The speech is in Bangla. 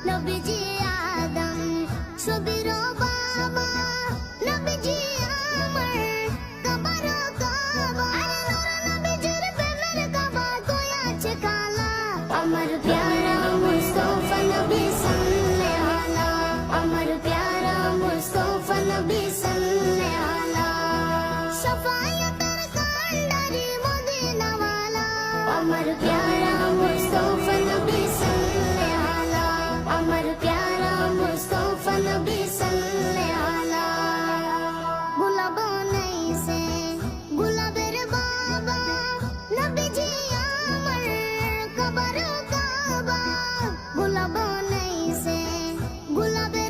নবীজি আদম ছবির বাবা, নবীজি আমার কাবার কাবা। আরে নূর নবীজির প্রেমের কাবা কই আছে কালা। আমার প্যারা মুস্তাফা নবী সাল্লাল্লাহু আলা, আমার প্যারা মুস্তাফা নবী সাল্লাল্লাহু আলা। শাফায়াতের কান্ডারি মদিনা ওয়ালা, আমার প্যারা মুস্তাফা নবী সাল্লাল্লাহু আলা, আমার প্যারা মুস্তাফা নবী সাল্লাল্লাহু আলা। গোলাপ বানাইছে গোলাপের বাবা, নবীজি আমার কাবার কাবা। গোলাপ বানাইছে গোলাপের